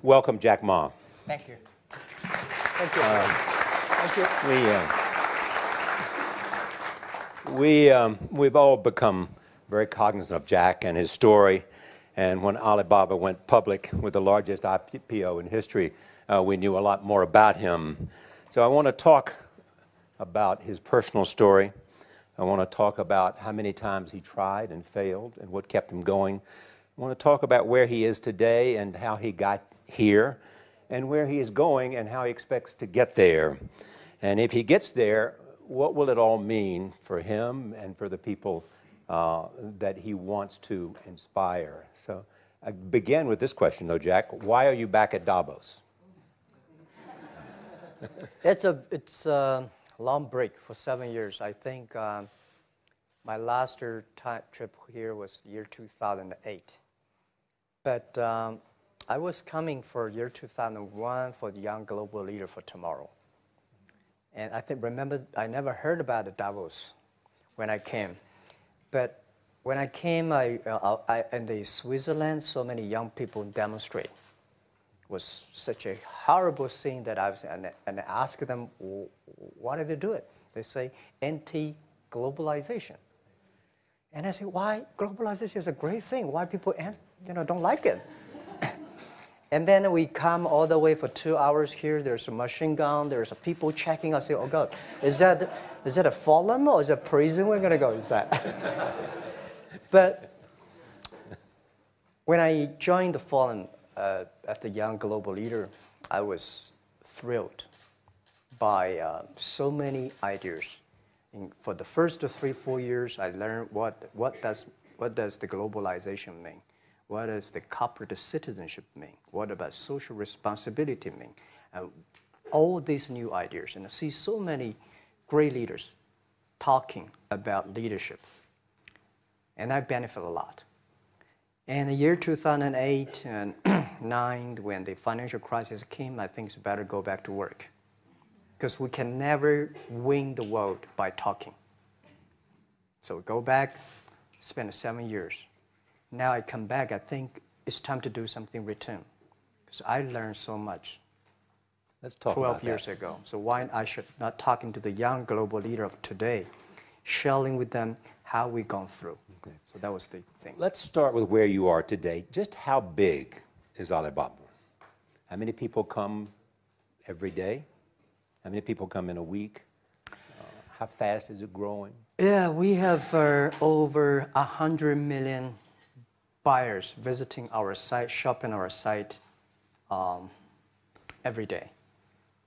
welcome Jack Ma. Thank you. Thank you. Thank you. We've all become very cognizant of Jack and his story. And when Alibaba went public with the largest IPO in history, we knew a lot more about him. So I want to talk about his personal story. I want to talk about how many times he tried and failed and what kept him going. I want to talk about where he is today and how he got here, and where he is going and how he expects to get there. And if he gets there, what will it all mean for him and for the people that he wants to inspire? So I begin with this question, though, Jack. Why are you back at Davos? It's a long break for 7 years. I think my last trip here was year 2008. But I was coming for year 2001 for the Young Global Leader for Tomorrow. And remember, I never heard about the Davos when I came. But when I came, in the Switzerland, so many young people demonstrate. It was such a horrible thing that I was, and I asked them, why did they do it? They say, anti-globalization. And I say, why? Globalization is a great thing. Why people don't like it? And then we come all the way for 2 hours here. There's a machine gun. There's people checking. I say, oh, God, is that a forum or is it a prison we're going to go? Is that? But when I joined the forum as the Young Global Leader, I was thrilled by so many ideas. For the first 3-4 years, I learned what does the globalization mean? What does the corporate citizenship mean? What about social responsibility mean? All these new ideas, and I see so many great leaders talking about leadership, and I benefit a lot. And the year 2008 and 2009, when the financial crisis came, I think it's better go back to work, because we can never win the world by talking. So go back, spend 7 years. Now I come back, I think it's time to do something return. Because I learned so much. Let's talk 12 about years that. ago. So why I should not talking to the young global leader of today, sharing with them how we've gone through. Okay. So that was the thing. Let's start with where you are today. Just how big is Alibaba? How many people come every day? How many people come in a week? How fast is it growing? Yeah, we have over 100 million buyers visiting our site, shopping our site every day.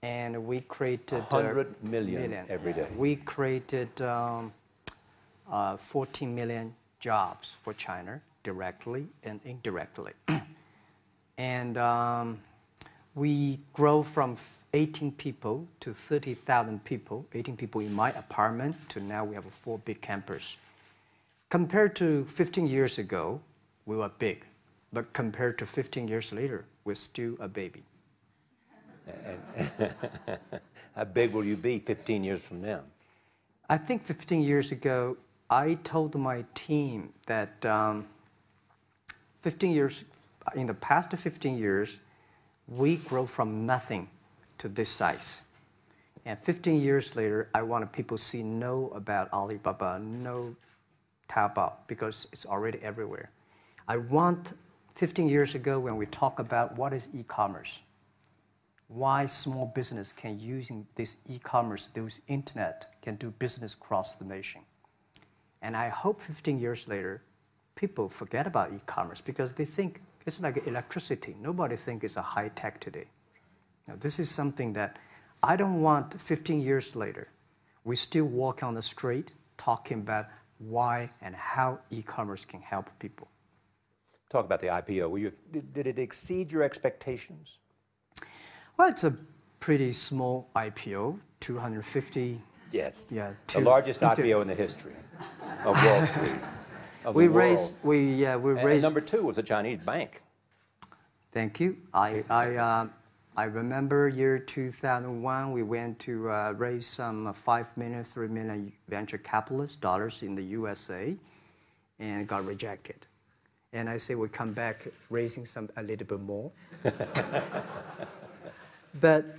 And we created 100 million every day. We created 14 million jobs for China, directly and indirectly. And we grow from 18 people to 30,000 people, 18 people in my apartment, to now we have 4 big campus. Compared to 15 years ago, we were big, but compared to 15 years later, we're still a baby. How big will you be 15 years from now? I think 15 years ago, I told my team that 15 years, in the past 15 years, we grow from nothing to this size. And 15 years later, I want people to know about Alibaba, know Taobao, because it's already everywhere. I want 15 years ago when we talk about what is e-commerce, why small business can using this e-commerce, this internet, can do business across the nation. And I hope 15 years later, people forget about e-commerce because they think it's like electricity. Nobody thinks it's a high tech today. Now, this is something that I don't want 15 years later, we still walk on the street talking about why and how e-commerce can help people. Talk about the IPO. Did it exceed your expectations? Well, it's a pretty small IPO, 250. Yes. Yeah. The largest IPO in the history of Wall Street. We raised. And number 2 was a Chinese bank. Thank you. I remember year 2001. We went to raise some 5 million, 3 million venture capitalist dollars in the USA, and got rejected. And I say we come back raising a little bit more. But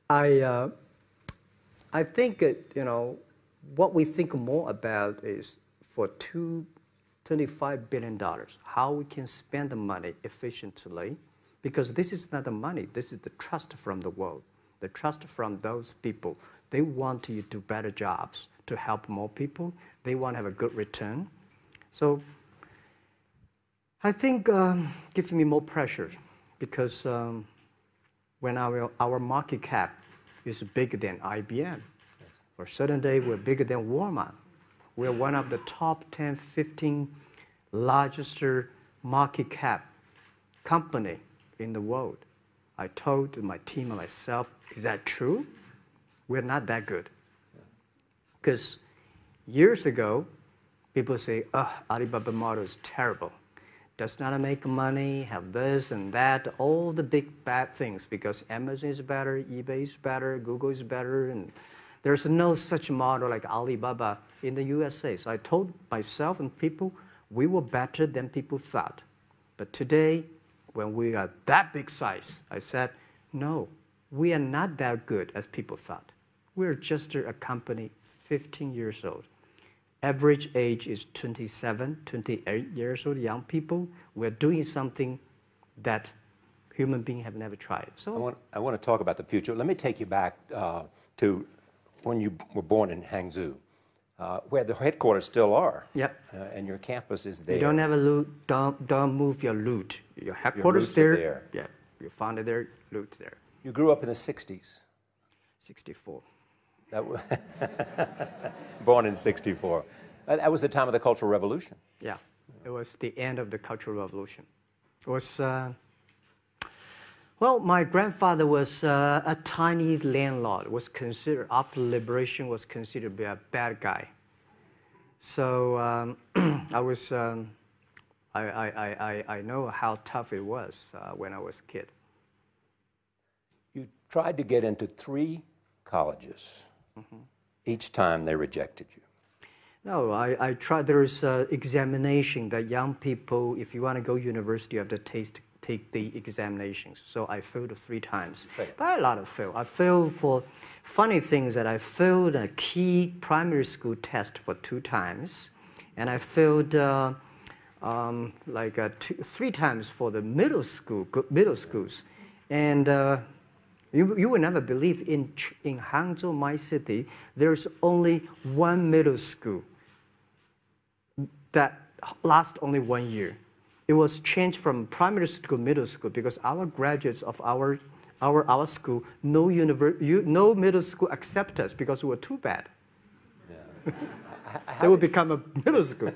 I think, what we think more about is for $25 billion, how we can spend the money efficiently, because this is not the money, this is the trust from the world, the trust from those people. They want you to do better jobs to help more people. They want to have a good return. So I think gives me more pressure, because when our market cap is bigger than IBM, for a certain day we're bigger than Walmart. We're one of the top 10, 15 largest market cap company in the world. I told my team and myself, is that true? We're not that good. Because years ago, people say, Alibaba model is terrible. Does not make money, have this and that, all the big bad things, because Amazon is better, eBay is better, Google is better, and there's no such model like Alibaba in the USA. So I told myself and people, we were better than people thought. But today, when we are that big size, I said, no, we are not that good as people thought. We're just a company 15 years old. Average age is 27, 28 years old, young people. We're doing something that human beings have never tried. So I want to talk about the future. Let me take you back to when you were born in Hangzhou, where the headquarters still are. Yep. And your campus is there. You don't have a loot, don't move your loot. Your headquarters there. Yeah, you found it there, loot there. You grew up in the 60s. 64. Born in 64. That was the time of the Cultural Revolution. Yeah, it was the end of the Cultural Revolution. It was, well, my grandfather was a tiny landlord, was considered, after liberation, was considered to be a bad guy. So I was, I know how tough it was when I was a kid. You tried to get into 3 colleges. Mm-hmm. Each time they rejected you. No, I tried. There's examination that young people, if you want to go to university, you have to take the examinations. So I failed 3 times. Right. But a lot of fail. I failed for funny things that I failed a key primary school test for 2 times. And I failed 3 times for the middle schools. And you will never believe in Hangzhou, my city, there's only 1 middle school that lasts only 1 year. It was changed from primary school to middle school because our graduates of our school, no middle school accept us because we were too bad. Yeah. They would become a middle school.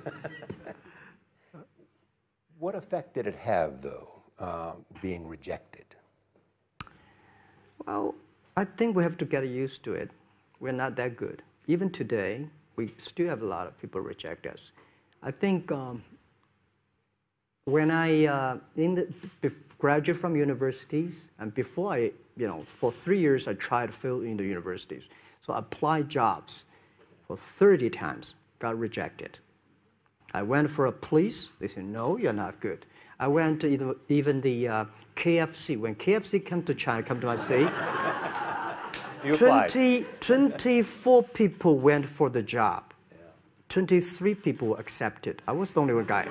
What effect did it have, though, being rejected? Well, I think we have to get used to it. We're not that good. Even today, we still have a lot of people reject us. I think when I graduated from universities, and before I, for 3 years, I tried to fill in the universities. So I applied jobs for 30 times, got rejected. I went for a police. They said, no, you're not good. I went to even the KFC. When KFC came to China, come to my city, 24 people went for the job. Yeah. 23 people were accepted. I was the only one guy.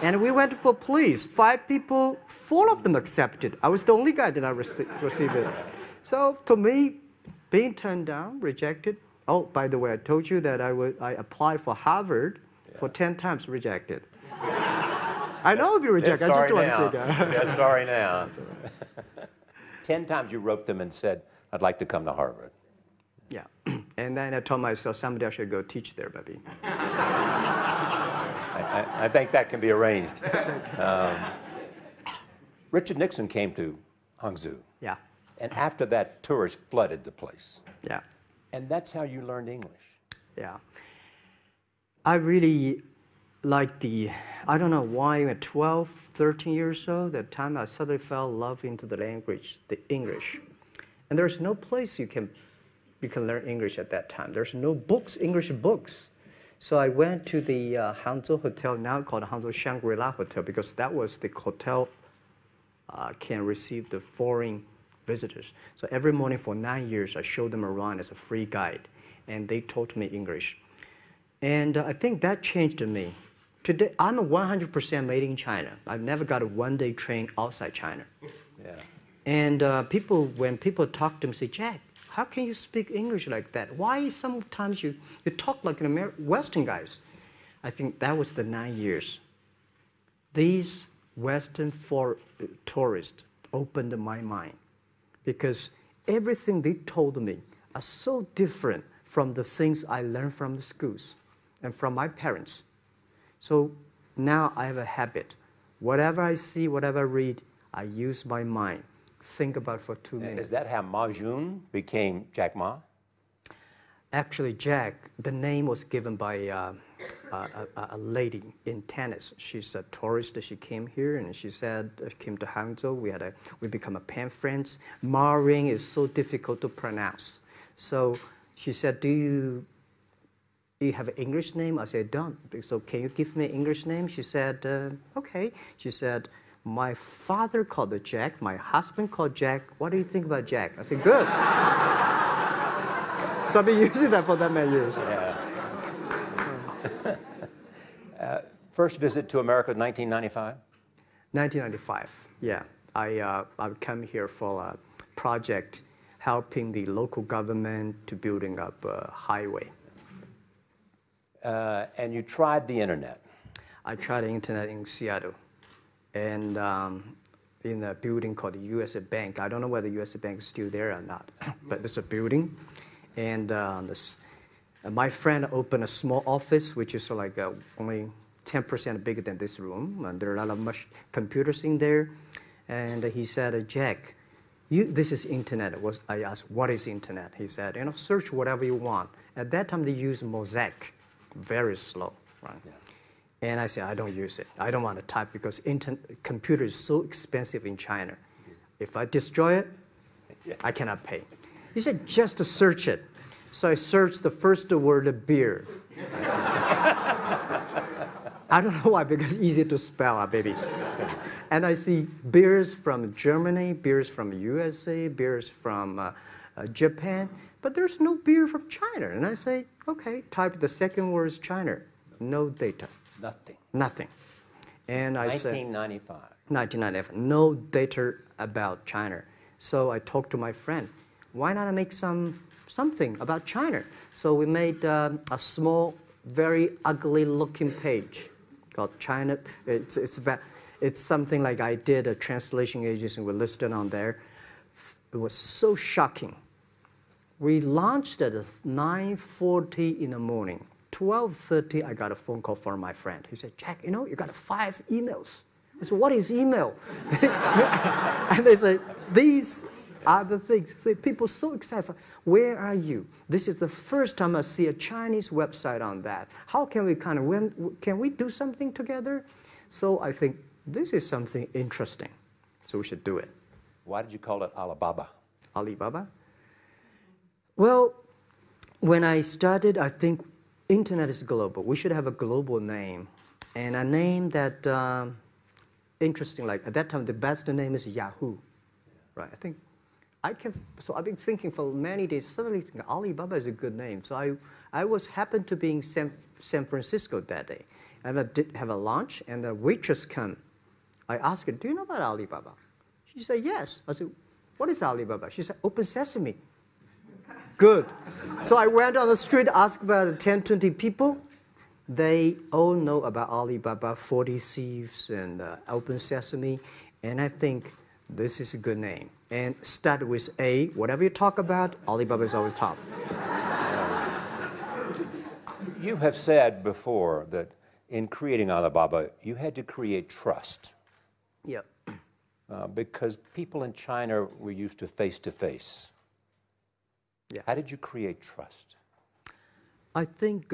And we went for police. 5 people, 4 of them accepted. I was the only guy that I received it. So to me, being turned down, rejected. Oh, by the way, I told you that I applied for Harvard for 10 times, rejected. I know I'll be rejected. I just don't want to say that. Yeah, sorry now. 10 times you wrote them and said, I'd like to come to Harvard. Yeah. And then I told myself, someday I should go teach there, baby. I think that can be arranged. Richard Nixon came to Hangzhou. Yeah. And after that, tourists flooded the place. Yeah. And that's how you learned English. Yeah. I really like I don't know why, at 12, 13 years old, at that time I suddenly fell in love into the language, the English. And there's no place you can learn English at that time. There's no books, English books. So I went to the Hangzhou Hotel, now called Hangzhou Shangri-La Hotel, because that was the hotel can receive the foreign visitors. So every morning for 9 years, I showed them around as a free guide, and they taught me English. And I think that changed me. Today, I'm 100% made in China. I've never got a one-day train outside China. Yeah. And when people talk to me, say, Jack, how can you speak English like that? Why sometimes you talk like an Western guys? I think that was the 9 years. These Western tourists opened my mind because everything they told me are so different from the things I learned from the schools and from my parents. So now I have a habit. Whatever I see, whatever I read, I use my mind. Think about for 2 minutes. Is that how Ma Jun became Jack Ma? Actually, Jack, the name was given by a lady in tennis. She's a tourist. She came here and she said, came to Hangzhou. We become a pen friends. Ma Ring is so difficult to pronounce. So she said, do you have an English name? I said, don't. So can you give me an English name? She said, okay. She said, my father called it Jack. My husband called Jack. What do you think about Jack? I said, good. So I've been using that for that many years. Yeah. First visit to America, 1995? 1995, yeah. I come here for a project helping the local government to building up a highway. And you tried the internet? I tried the internet in Seattle. And in a building called the U.S. Bank. I don't know whether the U.S. Bank is still there or not, but it's a building. And my friend opened a small office, which is like only 10% bigger than this room. And there are a lot of computers in there. And he said, Jack, this is internet. I asked, what is internet? He said, search whatever you want. At that time, they used Mosaic, very slow, right? Yeah. And I said, I don't use it. I don't want to type because computer is so expensive in China. If I destroy it, yes, I cannot pay. He said, just to search it. So I searched the first word, beer. I don't know why, because it's easy to spell, baby. And I see beers from Germany, beers from USA, beers from Japan, but there's no beer from China. And I say, okay, type the second word is China. No data. Nothing. Nothing. And I said, 1995. 1995. No data about China. So I talked to my friend. Why not make something about China? So we made a small, very ugly-looking page called China. It's something like I did a translation agency. We listed on there. It was so shocking. We launched at 9:40 in the morning. 12:30, I got a phone call from my friend. He said, Jack, you got 5 emails. I said, what is email? And they say, these are the things. So people are so excited. Where are you? This is the first time I see a Chinese website on that. How can we can we do something together? So I think this is something interesting. So we should do it. Why did you call it Alibaba? Alibaba? Well, when I started, I think internet is global. We should have a global name. And a name that, interesting, like at that time, the best name is Yahoo. Right? So I've been thinking for many days, suddenly thinking Alibaba is a good name. So I happened to be in San Francisco that day. And I did have a lunch, and the waitress came. I asked her, do you know about Alibaba? She said, yes. I said, what is Alibaba? She said, Open Sesame. Good. So I went on the street, asked about 10, 20 people. They all know about Alibaba, 40 Thieves, and Open Sesame. And I think this is a good name. And start with A. Whatever you talk about, Alibaba is always top. You have said before that in creating Alibaba, you had to create trust. Yeah. Because people in China were used to face-to-face. Yeah. How did you create trust? I think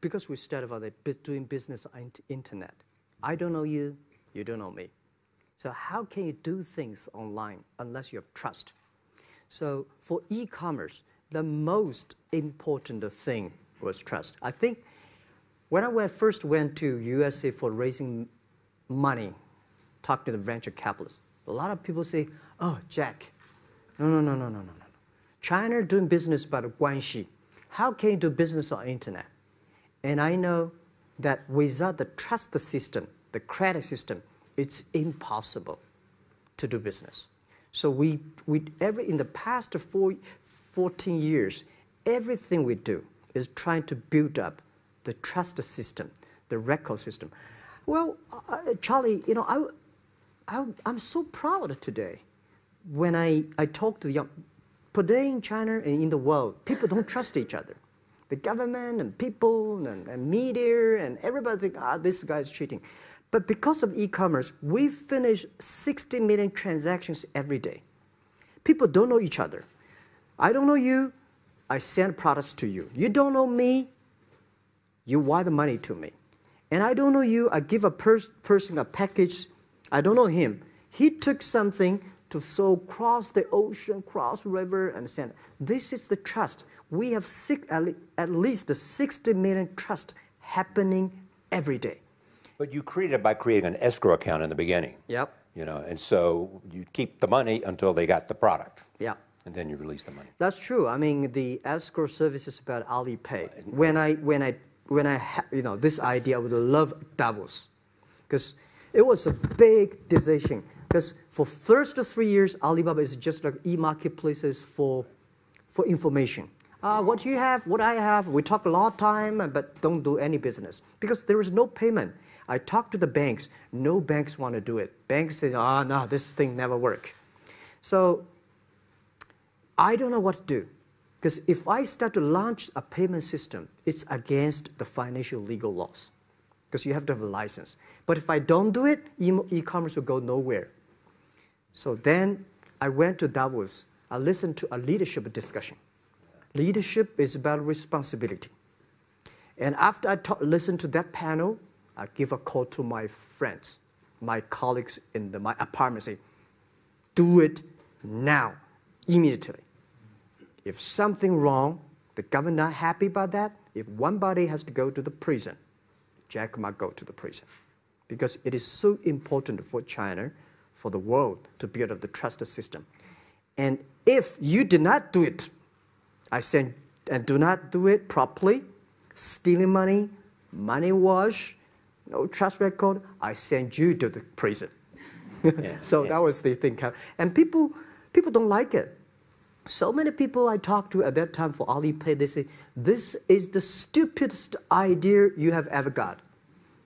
because we started out doing business on the internet. I don't know you, you don't know me. So how can you do things online unless you have trust? So for e-commerce, the most important thing was trust. I think when I first went to USA for raising money, talking to the venture capitalists, a lot of people say, oh, Jack, no. China doing business by the guanxi. How can you do business on the internet? And I know that without the trust system, the credit system, it's impossible to do business. So in the past 14 years, everything we do is trying to build up the trust system, the record system. Well, Charlie, you know, I'm so proud today when I talk to the young. Today in China and in the world, people don't trust each other. The government and people and media and everybody think, this guy's cheating. But because of e-commerce, we finish 60 million transactions every day. People don't know each other. I don't know you, I send products to you. You don't know me, you wire the money to me. And I don't know you, I give a person a package, I don't know him. He took something to cross the ocean, cross the river, and send. This is the trust. We have at least 60 million trust happening every day. But you created it by creating an escrow account in the beginning. Yep. You know, and so you keep the money until they got the product. Yeah. And then you release the money. That's true. I mean, the escrow service is about Alipay. When I had, this idea, I would love Davos, because it was a big decision. Because for first 3 years, Alibaba is just like e-marketplaces for information. What you have, what I have, we talk a lot of time, but don't do any business. Because there is no payment. I talked to the banks. No banks want to do it. Banks say, no, this thing never work. So I don't know what to do. Because if I start to launch a payment system, it's against the financial legal laws. Because you have to have a license. But if I don't do it, e-commerce will go nowhere. So then I went to Davos. I listened to a leadership discussion. Leadership is about responsibility. And after I listened to that panel, I give a call to my friends, my colleagues in my apartment, say, do it now, immediately. If something wrong, the government not happy about that, if one body has to go to the prison, Jack might go to the prison. Because it is so important for China, for the world, to build up the trust system. And if you did not do it, I said, and do not do it properly, stealing money, money wash, no trust record, I send you to the prison. That was the thing. And people don't like it. So many people I talked to at that time for Alipay, they say, this is the stupidest idea you have ever got.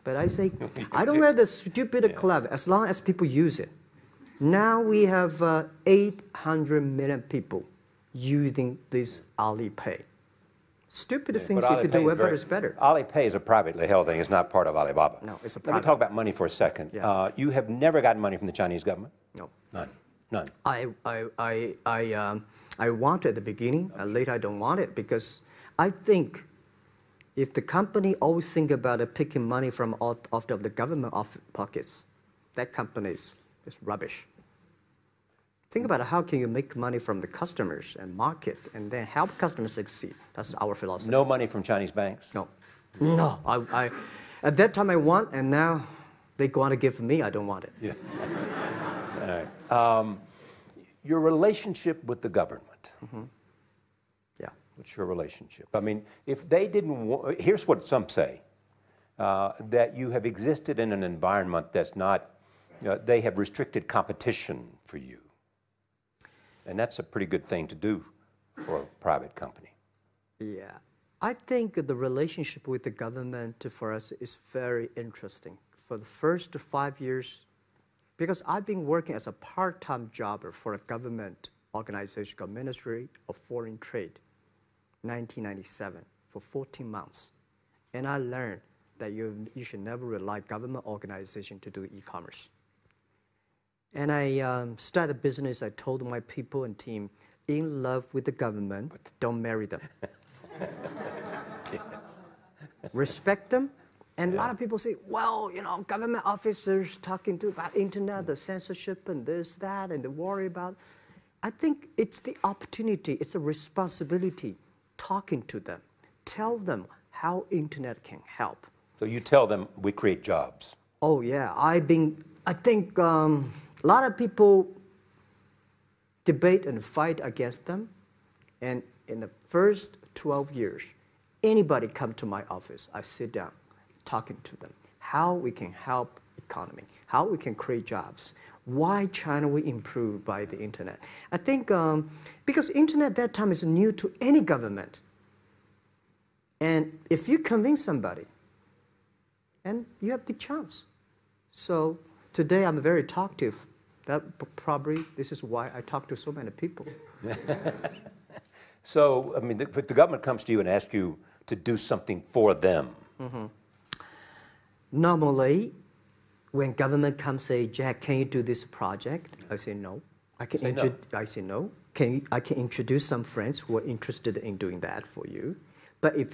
But I say, I don't wear the stupid clever as long as people use it. Now we have 800 million people using this Alipay. Stupid things, if you do better, is better. Alipay is a privately held thing. It's not part of Alibaba. No, it's a private. Let me talk about money for a second. Yeah. You have never gotten money from the Chinese government? No. None. I want it at the beginning, and later I don't want it, because I think if the company always think about picking money from out of the government pockets, that company is rubbish. Think about how can you make money from the customers and market and then help customers succeed. That's our philosophy. No money from Chinese banks? No. No. At that time I want, and now they want to give me, I don't want it. Yeah. All right. Your relationship with the government. Mm-hmm. Yeah. What's your relationship? I mean, if they didn't here's what some say, that you have existed in an environment that's not, they have restricted competition for you. And that's a pretty good thing to do for a private company. Yeah. I think the relationship with the government for us is very interesting. For the first 5 years, because I've been working as a part-time jobber for a government organization called Ministry of Foreign Trade, 1997, for 14 months. And I learned that you should never rely on government organization to do e-commerce. And I started a business. I told my people and team, in love with the government, but don't marry them. Respect them. And a lot of people say, well, government officers talking about internet, the censorship and this, that, and they worry about. I think it's the opportunity, it's a responsibility talking to them, tell them how internet can help. So you tell them we create jobs. Oh yeah, I think a lot of people debate and fight against them. And in the first 12 years, anybody come to my office, I sit down talking to them. How we can help economy, how we can create jobs, why China will improve by the internet. I think because internet at that time is new to any government. And if you convince somebody, and you have the chance. So today I'm very talkative. That probably, this is why I talk to so many people. So, I mean, if the government comes to you and asks you to do something for them. Normally, when government comes say, Jack, can you do this project? I say no. I say no. I can introduce some friends who are interested in doing that for you. But if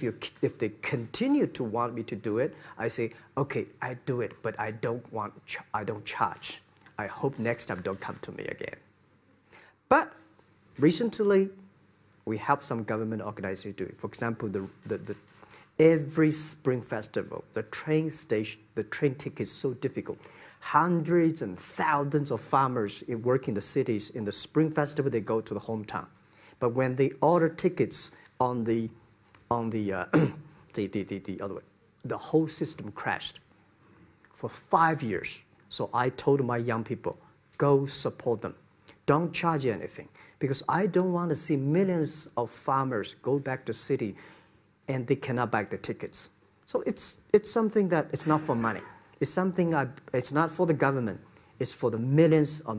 they continue to want me to do it, I say, okay, I do it, but I don't charge. I hope next time don't come to me again. But recently, we help some government organizations do it. For example, every spring festival, the train ticket is so difficult. Hundreds and thousands of farmers work in the cities. In the spring festival, they go to the hometown. But when they order tickets on the whole system crashed for 5 years. So I told my young people, go support them. Don't charge anything. Because I don't want to see millions of farmers go back to city and they cannot buy the tickets. So it's something that it's not for money. It's something it's not for the government. It's for the millions of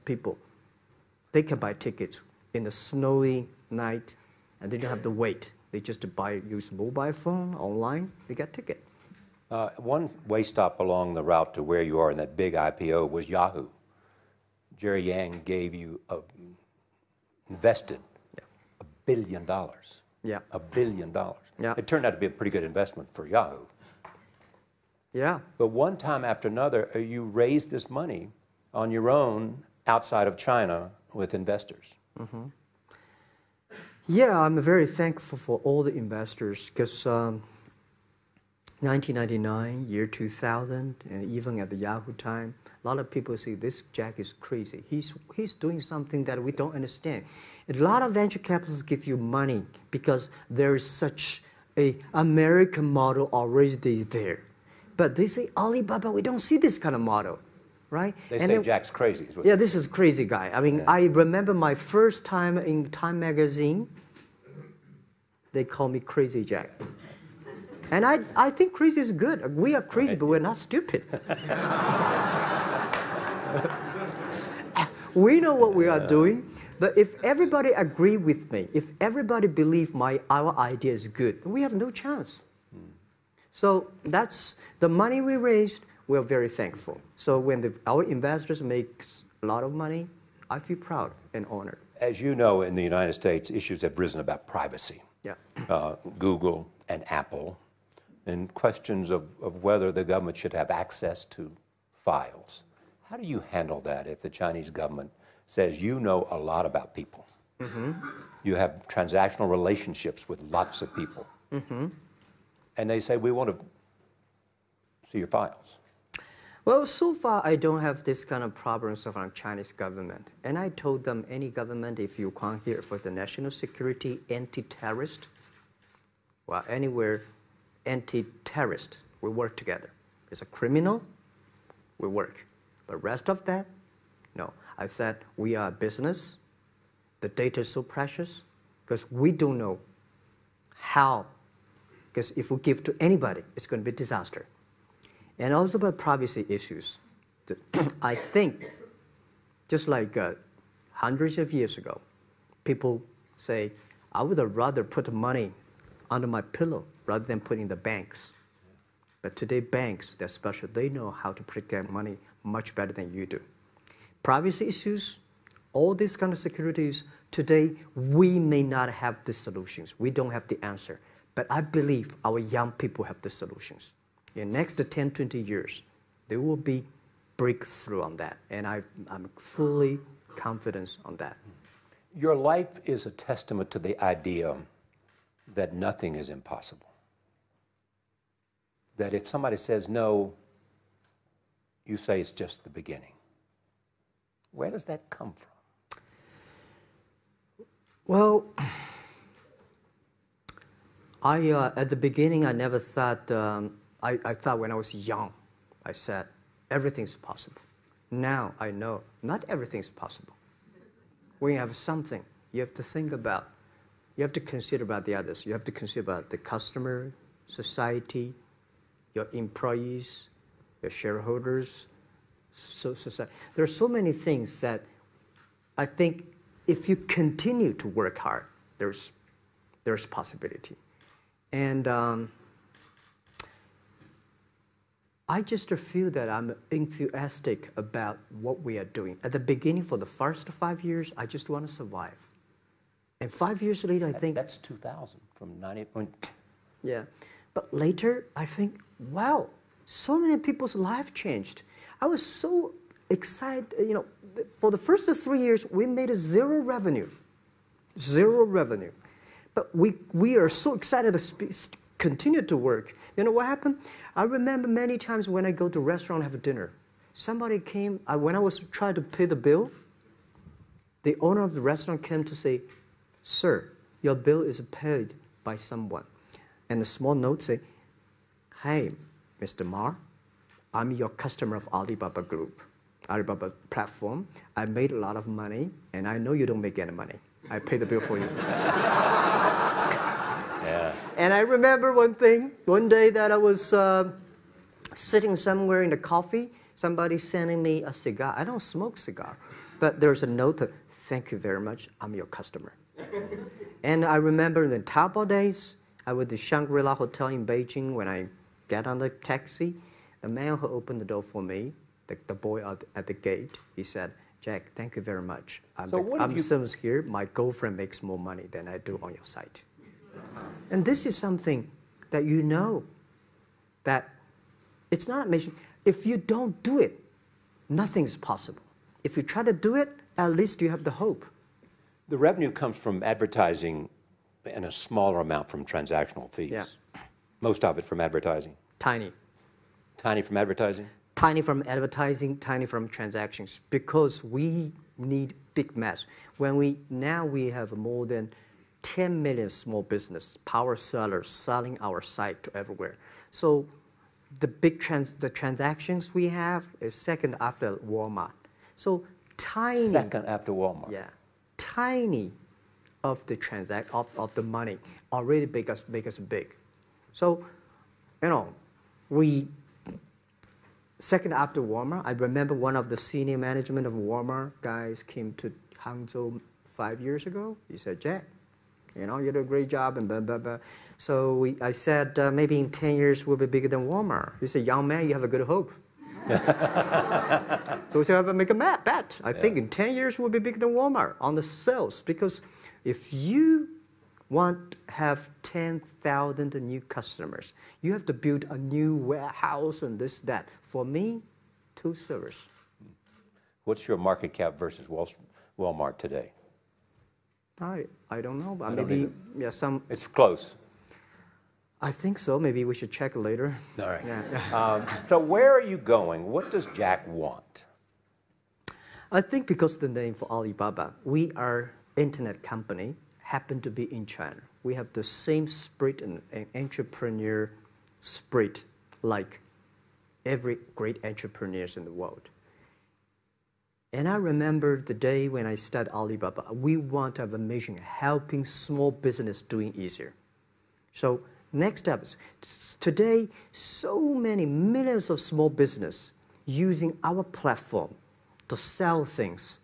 people. They can buy tickets in the snowy night and they don't have to wait. They just use mobile phone, online, they get ticket. One way stop along the route to where you are in that big IPO was Yahoo. Jerry Yang gave you invested $1 billion. Yeah. $1 billion. Yeah. It turned out to be a pretty good investment for Yahoo. Yeah. But one time after another, you raised this money on your own outside of China with investors. Yeah, I'm very thankful for all the investors because 1999, year 2000, and even at the Yahoo time, a lot of people say this Jack is crazy. He's doing something that we don't understand. A lot of venture capitalists give you money because there is such a American model already there. But they say, Alibaba, we don't see this kind of model, right? They say Jack's crazy. Yeah, this is a crazy guy. I mean, I remember my first time in Time magazine, they call me Crazy Jack. And I think crazy is good. We are crazy, but we're not stupid. We know what we are doing, but if everybody agree with me, if everybody believe our idea is good, we have no chance. So that's the money we raised, we're very thankful. So when our investors make a lot of money, I feel proud and honored. As you know, in the United States, issues have risen about privacy. Yeah. Google and Apple, and questions of whether the government should have access to files. How do you handle that if the Chinese government says you know a lot about people? You have transactional relationships with lots of people. And they say, we want to see your files. Well, so far, I don't have this kind of problems from Chinese government. And I told them, any government, if you come here for the national security, anti-terrorist, well, anywhere, anti-terrorist, we work together. It's a criminal, we work. But rest of that, no. I said, we are a business. The data is so precious because we don't know how. Because if we give to anybody, it's going to be a disaster. And also about privacy issues. I think, just like hundreds of years ago, people say, I would rather put money under my pillow rather than put in the banks. But today, banks, they're special. They know how to protect money much better than you do. Privacy issues, all these kind of securities, today, we may not have the solutions. We don't have the answer. But I believe our young people have the solutions. In the next 10, 20 years, there will be breakthrough on that. And I'm fully confident on that. Your life is a testament to the idea that nothing is impossible. That if somebody says no, you say it's just the beginning. Where does that come from? Well, at the beginning, I never thought, I thought when I was young, I said, everything's possible. Now I know not everything's possible. When you have something, you have to think about, you have to consider about the others. You have to consider about the customer, society, your employees, your shareholders, society. There are so many things that I think if you continue to work hard, there's possibility. And I just feel that I'm enthusiastic about what we are doing. At the beginning, for the first 5 years, I just want to survive. And 5 years later, I think... That's 2000, from 90... Yeah. But later, I think, wow, so many people's life changed. I was so excited, you know, for the first 3 years, we made zero revenue. Zero revenue. But we are so excited to continue to work. You know what happened? I remember many times when I go to a restaurant and have dinner, somebody came, when I was trying to pay the bill, the owner of the restaurant came to say, "Sir, your bill is paid by someone." And the small note say, "Hey, Mr. Ma, I'm your customer of Alibaba Group, Alibaba platform. I made a lot of money, and I know you don't make any money. I pay the bill for you." Yeah. And I remember one day that I was sitting somewhere in the coffee, somebody sending me a cigar. I don't smoke cigar, but there's a note, "Thank you very much, I'm your customer." And I remember in the Taobao days, I was at the Shangri-La Hotel in Beijing. When I get on the taxi, the man who opened the door for me, the boy at the gate, he said, "Jack, thank you very much. I'm service here. My girlfriend makes more money than I do on your site." And this is something that you know, that it's not amazing. If you don't do it, nothing's possible. If you try to do it, at least you have the hope. The revenue comes from advertising and a smaller amount from transactional fees. Yeah. Most of it from advertising. Tiny. Tiny from advertising? Tiny from advertising, tiny from transactions, because we need big mass. Now we have more than 10 million small business power sellers selling our site to everywhere. So the transactions we have is second after Walmart. So tiny. Second after Walmart. Yeah, tiny of the of the money already make us big. So, you know, second after Walmart, I remember one of the senior management of Walmart guys came to Hangzhou 5 years ago. He said, "Jack, you know, you did a great job," and blah, blah, blah. So I said, maybe in 10 years we'll be bigger than Walmart. He said, "Young man, you have a good hope." So we said, "I make a bet. I think in 10 years we'll be bigger than Walmart on the sales." Because if you want to have 10,000 new customers, you have to build a new warehouse and this, that. For me, 2 servers. What's your market cap versus Walmart today? I don't know, but maybe It's close. I think so. Maybe we should check later. All right. Yeah. So where are you going? What does Jack want? I think because the name for Alibaba, we are internet company, happen to be in China. We have the same spirit and entrepreneur spirit like every great entrepreneurs in the world. And I remember the day when I started Alibaba, we want to have a mission helping small business doing easier. So next step is, today, so many millions of small business using our platform to sell things,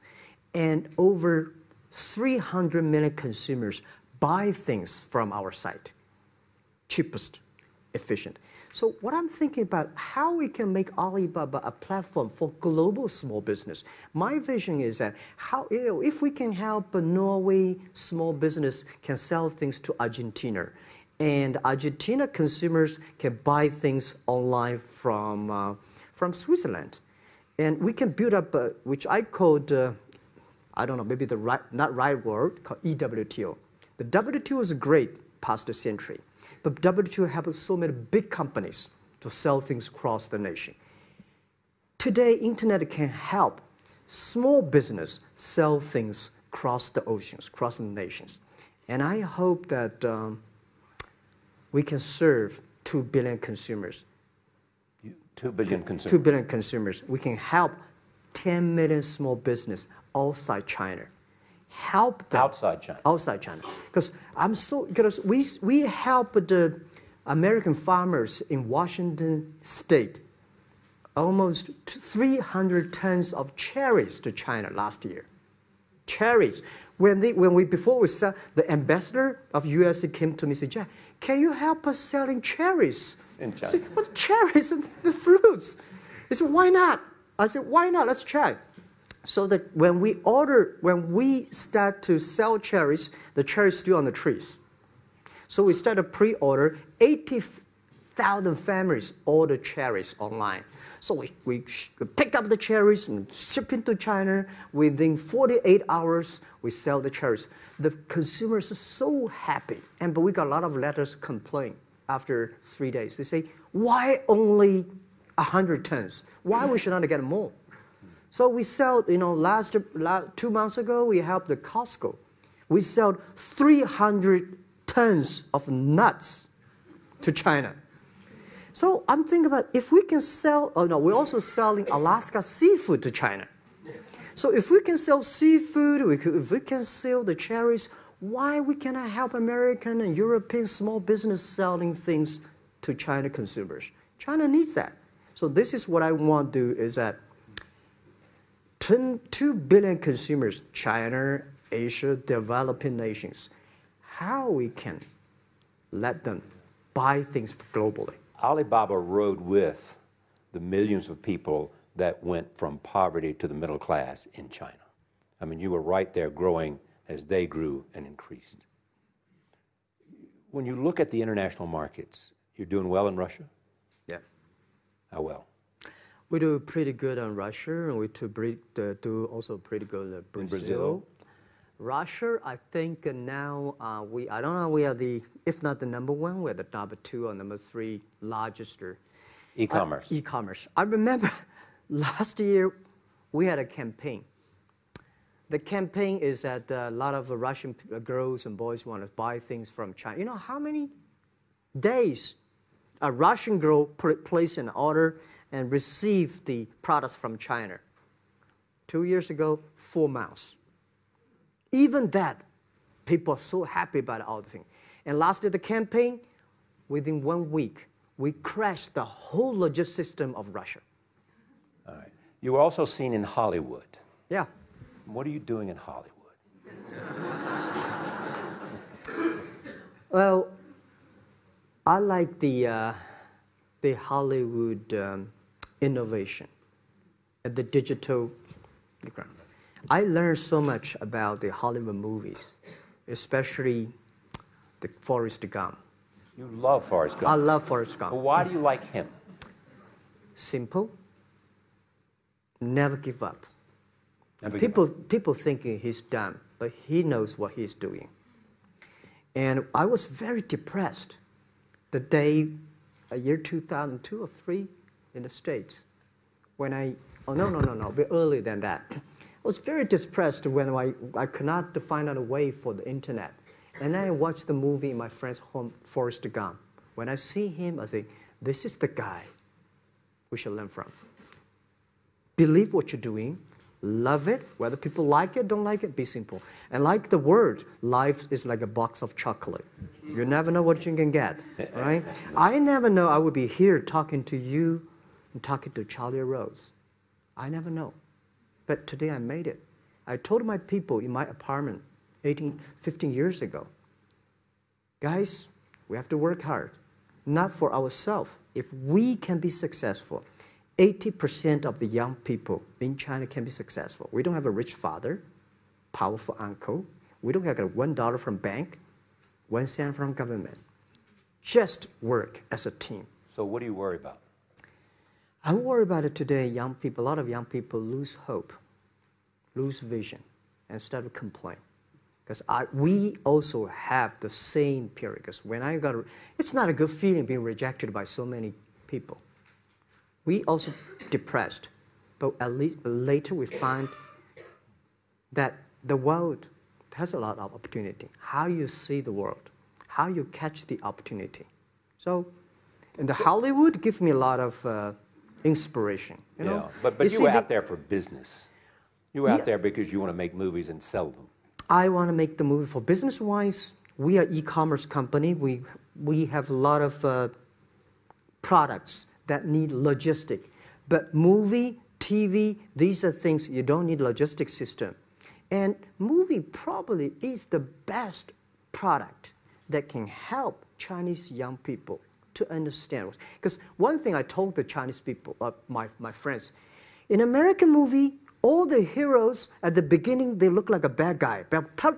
and over 300 million consumers buy things from our site. Cheapest, efficient. So what I'm thinking about, how we can make Alibaba a platform for global small business. My vision is that if we can help a Norway small business can sell things to Argentina, and Argentina consumers can buy things online from Switzerland, and we can build up, which I called, I don't know, maybe not right word, called EWTO. The WTO is great, past century. But WTO helps so many big companies to sell things across the nation. Today, internet can help small business sell things across the oceans, across the nations. And I hope that we can serve 2 billion consumers. 2 billion consumers. 2 billion consumers. We can help 10 million small business outside China. Help them. Outside China. Outside China. Because we help the American farmers in Washington State almost 300 tons of cherries to China last year. Cherries. Before we sell, the ambassador of US came to me and said, Jack, can you help us selling cherries? In China. I said, what cherries and the fruits? He said, why not? I said, why not? Let's try. So that when we start to sell cherries, the cherries still on the trees. So we start a pre-order, 80,000 families order cherries online. So we pick up the cherries and ship into China. Within 48 hours, we sell the cherries. The consumers are so happy. But we got a lot of letters complaint after 3 days. They say, why only 100 tons? Why we should not get more? So we sell, 2 months ago, we helped the Costco. We sold 300 tons of nuts to China. So I'm thinking about if we can sell, we're also selling Alaska seafood to China. So if we can sell seafood, if we can sell the cherries, why we cannot help American and European small business selling things to China consumers? China needs that. So this is what I want to do is that 2 billion consumers, China, Asia, developing nations, how we can let them buy things globally. Alibaba rode with the millions of people that went from poverty to the middle class in China. I mean, you were right there growing as they grew and increased. When you look at the international markets, you're doing well in Russia? Yeah. How well? We do pretty good on Russia, and we do also pretty good at Brazil. In Brazil? Russia, I think now I don't know, we are if not the number 1, we're the number 2 or number 3 largest. E-commerce. E-commerce. I remember last year we had a campaign. The campaign is that a lot of Russian girls and boys want to buy things from China. You know how many days a Russian girl placed an order and received the products from China? 2 years ago, 4 months. Even that, people are so happy about all the thing. And last year, the campaign, within 1 week, we crashed the whole logistics system of Russia. All right. You were also seen in Hollywood. Yeah. What are you doing in Hollywood? Well, I like the Hollywood innovation and the digital background. I learned so much about the Hollywood movies, especially the Forrest Gump. You love Forrest Gump. I love Forrest Gump. Well, why do you like him? Simple. Never give up. Never give up. People thinking he's dumb, but he knows what he's doing. And I was very depressed the day, year 2002 or 3 in the States, when a bit earlier than that. I was very depressed when I could not find out a way for the internet. And then I watched the movie in my friend's home, Forrest Gump. When I see him, I think, this is the guy we should learn from. Believe what you're doing, love it, whether people like it, don't like it, be simple. And like the word, life is like a box of chocolate. You never know what you can get, right? I never know I would be here talking to you and talking to Charlie Rose. I never know. But today I made it. I told my people in my apartment 15 years ago, guys, we have to work hard, not for ourselves. If we can be successful, 80% of the young people in China can be successful. We don't have a rich father, powerful uncle. We don't have $1 from bank, 1 cent from government. Just work as a team. So what do you worry about? I worry about it today. Young people, a lot of young people lose hope, lose vision, and start to complain. Because we also have the same period. Because when I got, it's not a good feeling being rejected by so many people. We also depressed, but at least later we find that the world has a lot of opportunity. How you see the world, how you catch the opportunity. So, in the Hollywood gives me a lot of inspiration. You know? But you were out there for business. You were out there because you want to make movies and sell them. I want to make the movie for business-wise. We are e-commerce company. We have a lot of products that need logistic. But movie, TV, these are things you don't need logistic system. And movie probably is the best product that can help Chinese young people to understand. Because one thing I told the Chinese people, my friends, in American movie, all the heroes at the beginning, they look like a bad guy.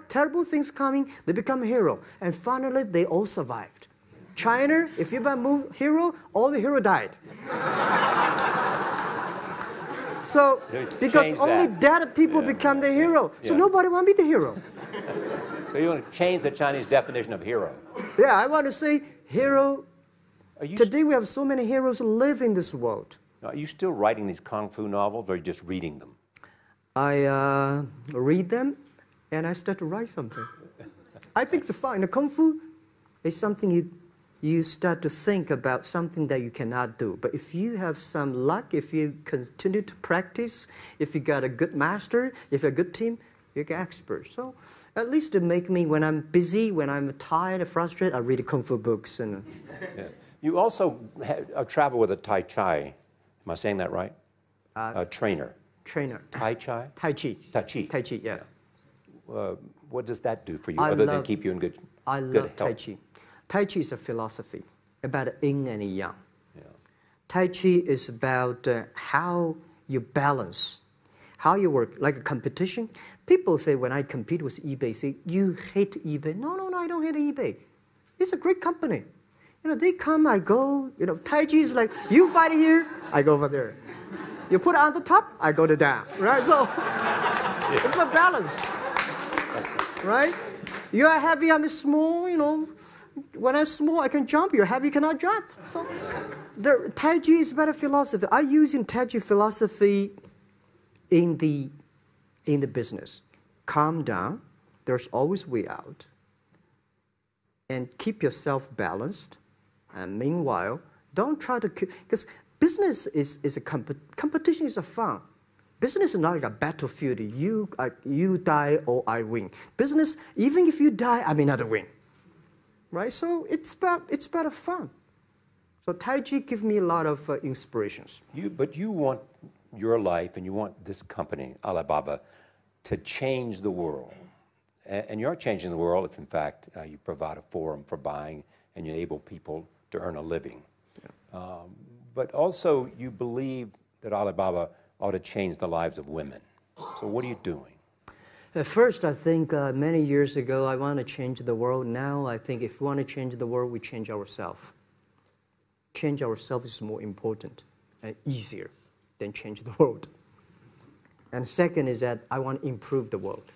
Terrible things coming, they become a hero. And finally, they all survived. China, if you're a hero, all the hero died. So, because only dead people become the hero. So nobody want to be the hero. So you want to change the Chinese definition of hero? Yeah, I want to say hero. Today we have so many heroes who live in this world. Are you still writing these kung fu novels, or are you just reading them? I read them, and I start to write something. I think it's fun. The kung fu is something you start to think about something that you cannot do. But if you have some luck, if you continue to practice, if you got a good master, if you're a good team, you get expert. So at least to make me, when I'm busy, when I'm tired or frustrated, I read kung fu books. And You also travel with a Tai Chi. Am I saying that right? Trainer. Tai Chi? Tai Chi. Tai Chi. Tai Chi, yeah. What does that do for you, other than keep you in good health? I love Tai Chi. Tai Chi is a philosophy about yin and yang. Yeah. Tai Chi is about how you balance, how you work, like a competition. People say when I compete with eBay, say, you hate eBay. No, I don't hate eBay. It's a great company. You know, they come, I go. You know, Tai Chi is like, you fight here, I go over there. You put it on the top, I go to down, right? So it's a balance, right? You are heavy, I'm small, you know. When I'm small, I can jump. You're heavy, you cannot jump. So the Tai Chi is about a philosophy. I use in Tai Chi philosophy in the business. Calm down. There's always way out. And keep yourself balanced. And meanwhile, don't try to, because business is a competition is a fun. Business is not like a battlefield. You die or I win. Business, even if you die, I may not win. Right? So it's about fun. So Tai Chi gives me a lot of inspirations. But you want your life and you want this company, Alibaba, to change the world. And you're changing the world if, in fact, you provide a forum for buying and you enable people to earn a living. Yeah. But also, you believe that Alibaba ought to change the lives of women. So what are you doing? First, I think many years ago, I want to change the world. Now, I think if we want to change the world, we change ourselves. Change ourselves is more important and easier than change the world. And second is that I want to improve the world.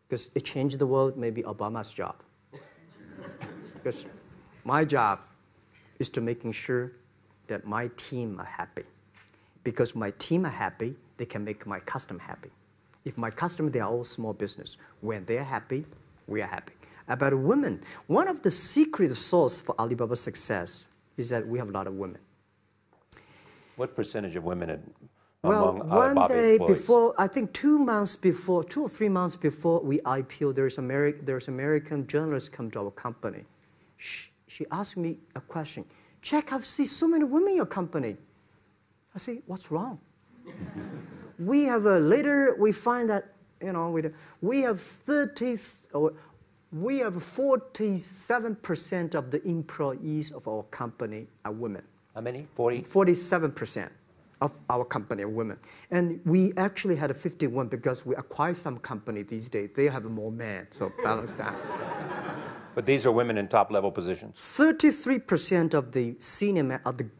Because to change the world may be Obama's job. Because my job is to making sure that my team are happy. Because my team are happy, they can make my customer happy. If my customer, they are all small business. When they're happy, we are happy. About women, one of the secret source for Alibaba's success is that we have a lot of women. What percentage of women one among Alibaba day employees? before, I think 2 or 3 months before we IPO, there's American journalist come to our company. She asked me a question. Jack, I've seen so many women in your company. I say, what's wrong? We have later we find that we have 47% of the employees of our company are women. How many? 40? 47% of our company are women. And we actually had a 51 because we acquired some company these days. They have more men, so balance that. But these are women in top-level positions? 33% of the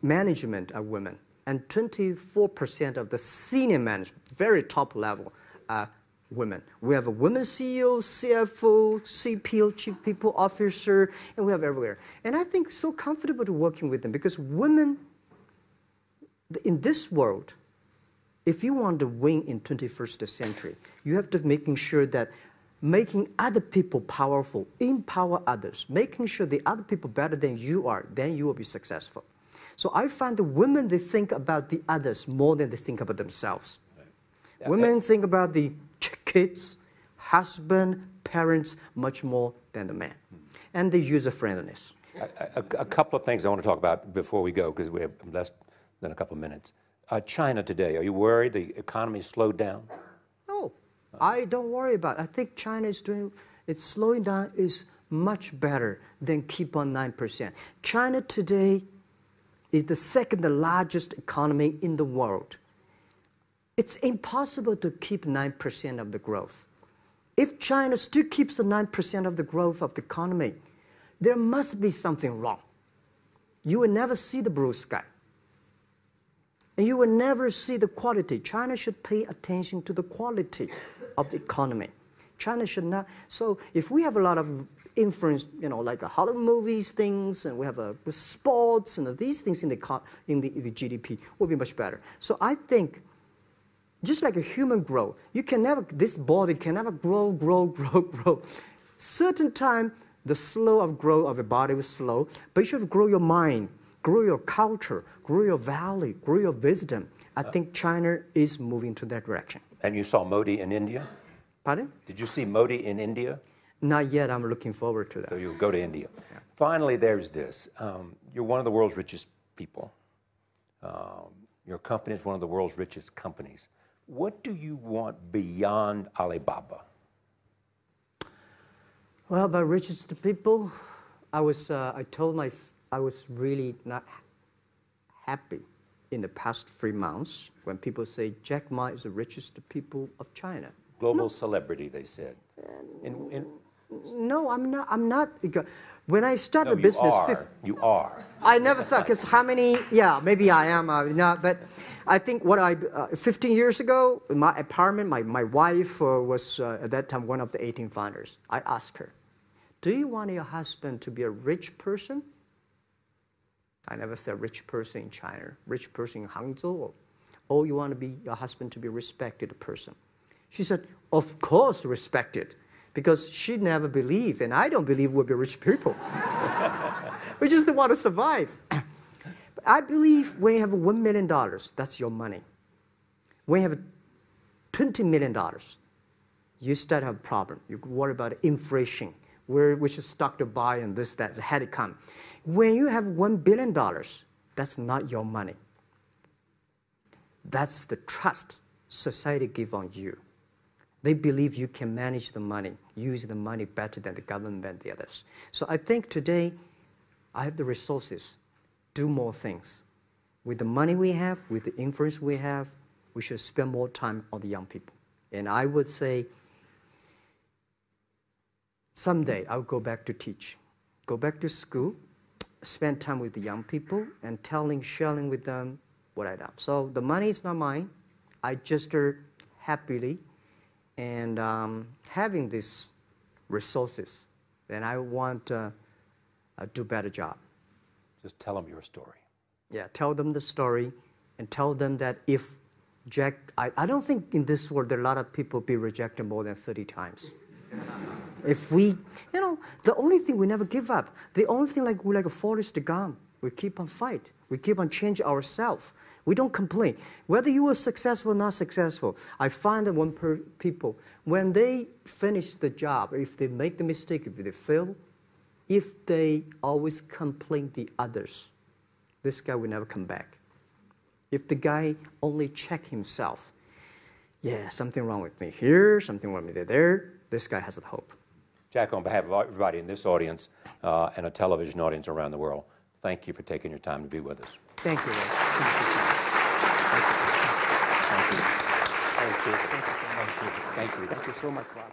management are women. And 24% of the senior management, very top level, are women. We have a women CEO, CFO, CPO, Chief People Officer, and we have everywhere. And I think so comfortable to working with them because women, in this world, if you want to win in 21st century, you have to making sure that making other people powerful, empower others, making sure the other people better than you are, then you will be successful. So I find the women, they think about the others more than they think about themselves. Right. Yeah, women think about the kids, husband, parents, much more than the man. And the user-friendliness. A couple of things I want to talk about before we go, because we have less than a couple of minutes. China today, are you worried the economy slowed down? No, I don't worry about it. I think China is doing, it's slowing down is much better than keep on 9%. China today is the second largest economy in the world. It's impossible to keep 9% of the growth. If China still keeps the 9% of the growth of the economy, there must be something wrong. You will never see the blue sky. And you will never see the quality. China should pay attention to the quality of the economy. China should not. So if we have a lot of influence, you know, like the Hollywood movies, things, and we have sports and these things in the GDP, will be much better. So I think, just like a human growth, you can never, this body can never grow. Certain time, the slow of growth of the body was slow, but you should grow your mind, grow your culture, grow your value, grow your wisdom. I think China is moving to that direction. And you saw Modi in India? Pardon? Did you see Modi in India? Not yet. I'm looking forward to that. So you'll go to India. Yeah. Finally, there's this. You're one of the world's richest people. Your company is one of the world's richest companies. What do you want beyond Alibaba? Well, by richest people, I was really not happy in the past 3 months when people say Jack Ma is the richest people of China. Global celebrity, they said. No, I'm not. When I started the business, you are. I never thought, because how many? Yeah, maybe I am. Not, but I think 15 years ago, in my apartment, my wife was at that time one of the 18 founders. I asked her, "Do you want your husband to be a rich person?" I never said rich person in China, rich person in Hangzhou. Or you want your husband to be a respected person? She said, "Of course, respected." Because she never believed, and I don't believe we'll be rich people. We just want to survive. But I believe when you have $1 million, that's your money. When you have $20 million, you start to have a problem. You worry about inflation, which is stock to buy and this, that, had it come. When you have $1 billion, that's not your money. That's the trust society gives on you. They believe you can manage the money, use the money better than the government and the others. So I think today, I have the resources, do more things. With the money we have, with the influence we have, we should spend more time on the young people. And I would say, someday I'll go back to teach. Go back to school, spend time with the young people, and sharing with them what I done. So the money is not mine. I just happily and having these resources, then I want to do a better job. Just tell them your story. Yeah, tell them the story and tell them that if Jack, I don't think in this world there are a lot of people be rejected more than 30 times. If we, you know, the only thing we never give up, the only thing we're like a Forrest Gump, we keep on fight, we keep on changing ourselves. We don't complain. Whether you were successful or not successful, I find that people, when they finish the job, if they make the mistake, if they fail, if they always complain the others, this guy will never come back. If the guy only check himself, yeah, something wrong with me here, something wrong with me there, this guy has a hope. Jack, on behalf of everybody in this audience and a television audience around the world, thank you for taking your time to be with us. Thank you. Thank you so much. Thank you so much, Rob.